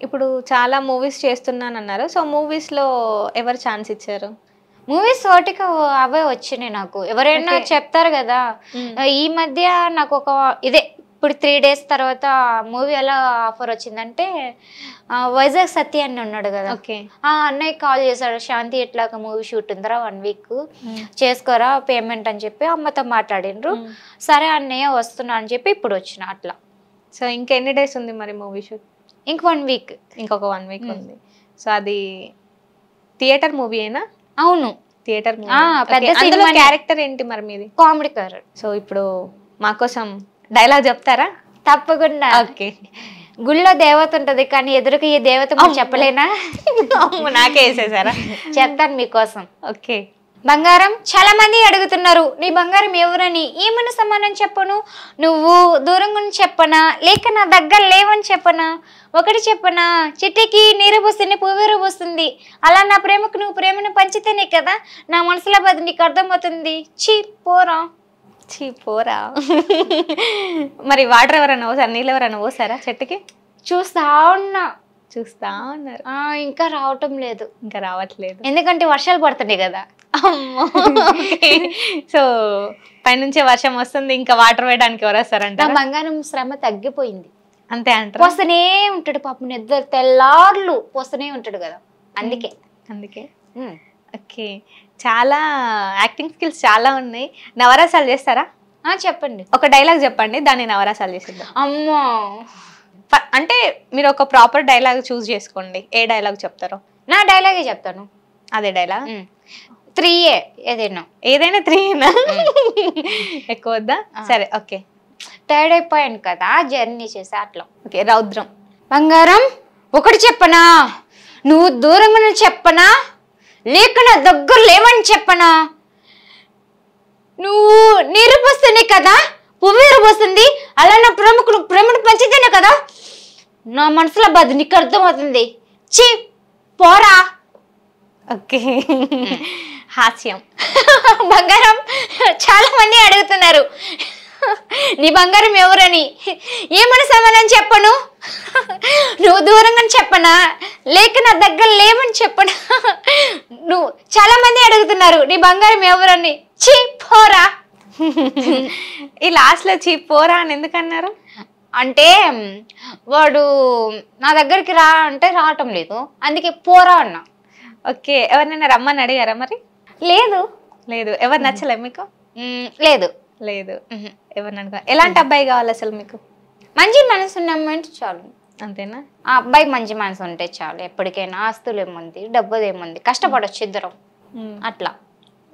ఇప్పుడు చాలా movies చేస్తున్నానన్నారు. So మూవీస్‌లో ఎవరు ఛాన్స్ ఇచ్చారు? మూవీస్ ఓటికి అవే వచ్చినాయి నాకు. ఎవరైనా చెప్తారు కదా, ఈ మధ్య నాకు ఒక ఇదే ఇప్పుడు 3 days తర్వాత మూవీ ఎలా ఆఫర్ వచ్చిందంటే, వైజాగ్ సత్య అని ఉన్నాడు కదా, ఆ అన్నయ్య కాల్ చేశాడు, శాంతి ఎట్లాగా మూవీ షూట్ ఉందిరా 1 week చేసుకోరా పేమెంట్ అని చెప్పి అమ్మతో మాట్లాడిండ్రు. సరే అన్నయ్య వస్తున్నా అని చెప్పి ఇప్పుడు వచ్చిన అట్లా. సో ఇంకెన్ని డేస్ ఉంది మరి మూవీ షూట్? ఇంక 1 week, ఇంకొక 1 week ఉంది. సో అది థియేటర్ మూవీయేనా? అవును, థియేటర్ మూవీ. అందులో క్యారెక్టర్ ఏంటి మరి మీది? Comedy character. సో ఇప్పుడు మా కోసం డైలాగ్ చెప్తారా? తప్పకుండా. ఓకే. గుళ్ళో దేవత ఉంటది కానీ ఎదురుగా ఈ దేవత చెప్పలేనా? నాకే వేసేసారా? చెప్తాను మీకోసం. ఓకే. బంగారం, చాలా మంది అడుగుతున్నారు నీ బంగారం ఎవరని. ఏమన్నా సమానం చెప్పను, నువ్వు దూరంగా చెప్పనా, లేక నా దగ్గర లేవని చెప్పనా, ఒకటి చెప్పనా, చిట్టికి నీరు పోస్తుంది పువ్వేరు పోస్తుంది, అలా నా ప్రేమకు నువ్వు ప్రేమను పంచితేనే కదా నా మనసులో బాధ నీకు అర్థమవుతుంది. చీ పోరా. చీ పోరా. మరి వాటర్ ఎవరైనా పోసారా? నీళ్ళు ఎవరైనా పోసారా చెట్టుకి? చూస్తా ఉన్నారు. ఇంకా రావటం లేదు, ఇంకా రావట్లేదు, ఎందుకంటే వర్షాలు పడుతున్నాయి కదా. సో పైనుంచే వర్షం వస్తుంది, ఇంకా వాటర్ వేయడానికి ఎవరు వస్తారంట? బంగారం శ్రమ తగ్గిపోయింది అంతే అంటారు. పోస్తూనే ఉంటాడు పాపం, నిద్ర తెల్లార్లు పోస్తూనే ఉంటాడు కదా, అందుకే. ఓకే. చాలా యాక్టింగ్ స్కిల్స్ చాలా ఉన్నాయి. నవరసాలు చేస్తారా? చెప్పండి. ఒక డైలాగ్ చెప్పండి, దాన్ని నవరసాలు చేసిద్దాం. అమ్మో, అంటే మీరు ఒక ప్రాపర్ డైలాగ్ చూస్ చేసుకోండి. ఏ డైలాగ్ చెప్తారో? నా డైలాగే చెప్తాను. అదే డైలాగ్ 3 ఏదైనా 3 ఎక్కువ వద్దా? సరే ఓకే. టైర్డ్ అయిపోయాను కదా జర్నీ చేసా అట్లా. ఓకే. రౌద్రం. బంగారం, ఒకటి చెప్పనా, నువ్వు దూరంగా చెప్పనా, లేక నా దగ్గర లేవని చెప్పనా, నువ్వు నీరు పోస్తేనే కదా పువ్వేరు పోస్తుంది, అలా నా ప్రేమను పంచితేనే కదా నా మనసులో బాధ నీకు అర్థమవుతుంది. చీ పోరా. ఓకే. హాస్యం. బంగారం, చాలా మంది అడుగుతున్నారు నీ బంగారం ఎవరని. ఏమని సమాధానం చెప్పను, నువ్వు దూరంగా చెప్పనా, లేక నా దగ్గర లేవని చెప్పనా, నువ్వు చాలా మంది అడుగుతున్నారు నీ బంగారం ఎవరని. చీ పోరా. ఈ లాస్ట్ లో చీ పోరా అని ఎందుకన్నారు? అంటే వాడు నా దగ్గరికి రా అంటే రావటం లేదు, అందుకే పోరా అన్నా. ఓకే. ఎవరినైనా రమ్మని అడిగారా మరి? లేదు. ఎవరు నచ్చలే మీకు? లేదు. ఎవరిని అనుకో. ఎలాంటి అబ్బాయి కావాలి అసలు మీకు? మంచి మనసు ఉన్న అమ్మాయి చాలు. అంతేనా? ఆ అబ్బాయి మంచి మనసు ఉంటే చాలు. ఎప్పటికైనా ఆస్తులు ఏముంది, డబ్బుది ఏముంది, కష్టపడొచ్చు ఇద్దరం అట్లా.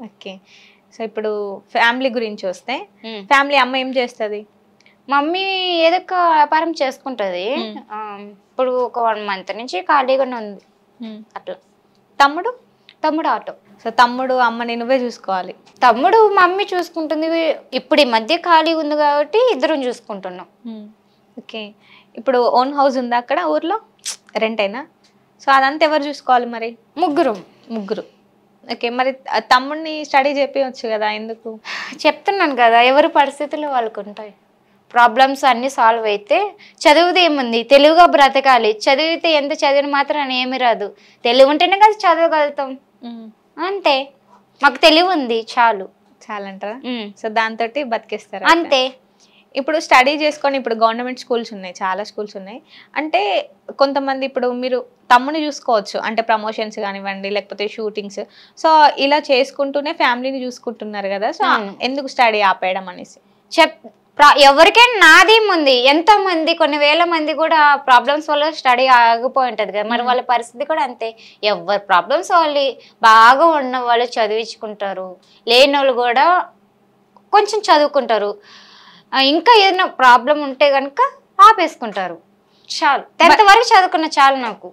ఓకే. సో ఇప్పుడు ఫ్యామిలీ గురించి వస్తే, ఫ్యామిలీ అమ్మ ఏం చేస్తుంది? మమ్మీ ఏదో ఒక వ్యాపారం చేసుకుంటది. ఇప్పుడు ఒక 1 month నుంచి ఖాళీగానే ఉంది అట్లా. తమ్ముడు ఆటో. సో తమ్ముడు అమ్మని నువ్వే చూసుకోవాలి? తమ్ముడు మమ్మీ చూసుకుంటుంది. ఇప్పుడు ఈ మధ్య ఖాళీ ఉంది కాబట్టి ఇద్దరం చూసుకుంటున్నాం. ఓకే. ఇప్పుడు ఓన్ హౌస్ ఉందా అక్కడ ఊర్లో? రెంటేనా? సో అదంతా ఎవరు చూసుకోవాలి మరి? ముగ్గురు. ఓకే. మరి తమ్ముడిని స్టడీ చెప్పవచ్చు కదా, ఎందుకు? చెప్తున్నాను కదా, ఎవరి పరిస్థితులు వాళ్ళకు ఉంటాయి. ప్రాబ్లమ్స్ అన్నీ సాల్వ్ అయితే చదివితే ఏముంది, తెలుగుగా బ్రతకాలి. చదివితే ఎంత చదివిన మాత్రం ఏమి రాదు, తెలివి ఉంటేనే కదా చదవగలుగుతాం. అంతే, మాకు తెలివి ఉంది చాలంటారా? సో దాంతో బతికేస్తారు అంతే. ఇప్పుడు స్టడీ చేసుకొని ఇప్పుడు గవర్నమెంట్ స్కూల్స్ ఉన్నాయి, చాలా స్కూల్స్ ఉన్నాయి. అంటే కొంతమంది ఇప్పుడు మీరు తమ్ముని చూసుకోవచ్చు, అంటే ప్రమోషన్స్ కానివ్వండి లేకపోతే షూటింగ్స్, సో ఇలా చేసుకుంటూనే ఫ్యామిలీని చూసుకుంటున్నారు కదా. సో ఎందుకు స్టడీ ఆపేయడం అనేసి ఎవరికైనా నాదేముంది, ఎంతమంది కొన్ని వేల మంది కూడా ప్రాబ్లమ్స్ వల్ల స్టడీ ఆగిపోయి ఉంటుంది కదా. మరి వాళ్ళ పరిస్థితి కూడా అంతే. ఎవరి ప్రాబ్లమ్స్ వాళ్ళు, బాగా ఉన్న వాళ్ళు చదివించుకుంటారు, లేని వాళ్ళు కూడా కొంచెం చదువుకుంటారు. ఇంకా ఏదైనా ప్రాబ్లం ఉంటే కనుక ఆపేసుకుంటారు. చాలు, 10th వరకు చదువుకున్న చాలు నాకు.